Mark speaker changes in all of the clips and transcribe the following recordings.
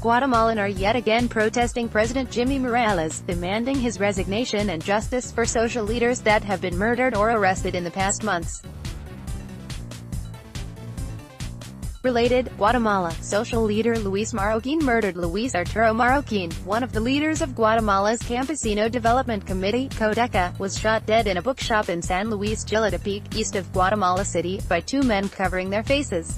Speaker 1: Guatemalan are yet again protesting President Jimmy Morales, demanding his resignation and justice for social leaders that have been murdered or arrested in the past months. Related, Guatemala, social leader Luis Marroquin murdered. Luis Arturo Marroquin, one of the leaders of Guatemala's Campesino Development Committee, Codeca, was shot dead in a bookshop in San Luis Jilotepeque, east of Guatemala City, by two men covering their faces.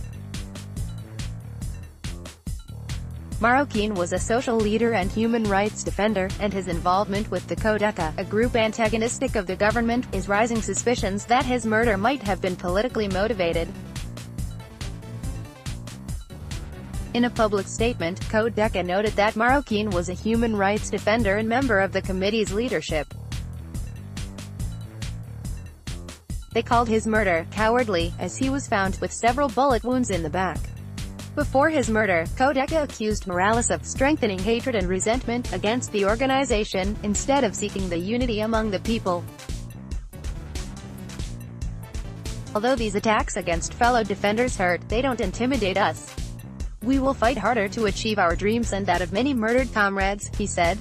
Speaker 1: Marroquin was a social leader and human rights defender, and his involvement with the Codeca, a group antagonistic of the government, is raising suspicions that his murder might have been politically motivated. In a public statement, Codeca noted that Marroquin was a human rights defender and member of the committee's leadership. They called his murder cowardly, as he was found with several bullet wounds in the back. Before his murder, Codeca accused Morales of strengthening hatred and resentment against the organization, instead of seeking the unity among the people. Although these attacks against fellow defenders hurt, they don't intimidate us. We will fight harder to achieve our dreams and that of many murdered comrades, he said.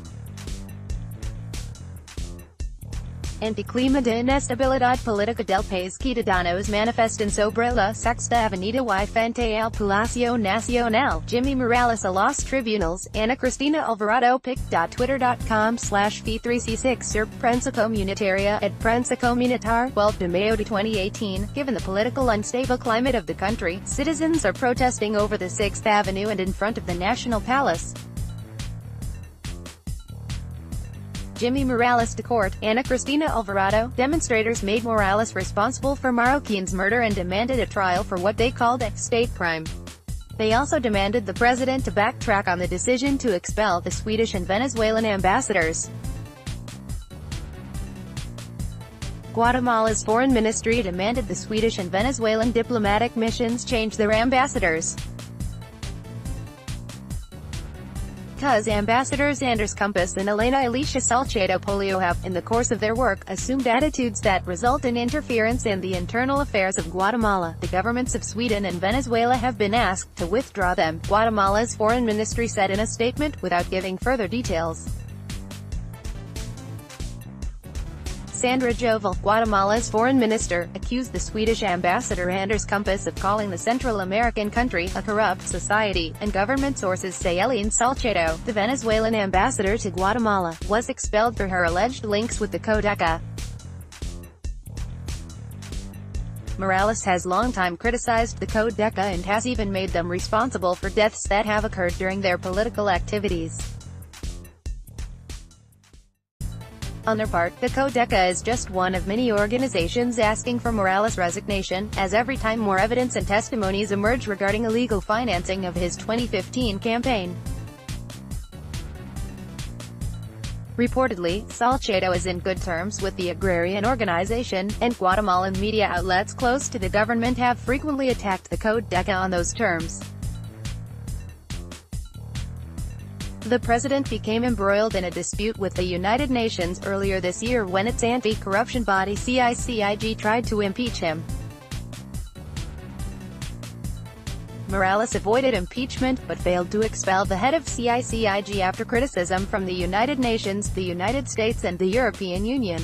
Speaker 1: Anticlima de inestabilidad política del país Ciudadanos manifestan sobre la sexta avenida y frente al Palacio Nacional. Jimmy Morales a los tribunals. Ana Cristina Alvarado pic.twitter.com/v3c6 sur prensa comunitaria at prensa comunitar. 12 de Mayo 2018. Given the political unstable climate of the country, citizens are protesting over the 6th Avenue and in front of the National Palace. Jimmy Morales to court. Ana Cristina Alvarado. Demonstrators made Morales responsible for Marroquin's murder and demanded a trial for what they called a state crime. They also demanded the president to backtrack on the decision to expel the Swedish and Venezuelan ambassadors. Guatemala's foreign ministry demanded the Swedish and Venezuelan diplomatic missions change their ambassadors. Because Ambassadors Anders Campos and Elena Alicia Salcedo Polio have, in the course of their work, assumed attitudes that result in interference in the internal affairs of Guatemala, the governments of Sweden and Venezuela have been asked to withdraw them, Guatemala's foreign ministry said in a statement, without giving further details. Sandra Jovel, Guatemala's foreign minister, accused the Swedish ambassador Anders Campos of calling the Central American country a corrupt society, and government sources say Elena Salcedo, the Venezuelan ambassador to Guatemala, was expelled for her alleged links with the Codeca. Morales has long time criticized the Codeca and has even made them responsible for deaths that have occurred during their political activities. On their part, the Codeca is just one of many organizations asking for Morales' resignation, as every time more evidence and testimonies emerge regarding illegal financing of his 2015 campaign. Reportedly, Salcedo is in good terms with the agrarian organization, and Guatemalan media outlets close to the government have frequently attacked the Codeca on those terms. The president became embroiled in a dispute with the United Nations earlier this year when its anti-corruption body CICIG tried to impeach him. Morales avoided impeachment, but failed to expel the head of CICIG after criticism from the United Nations, the United States and the European Union.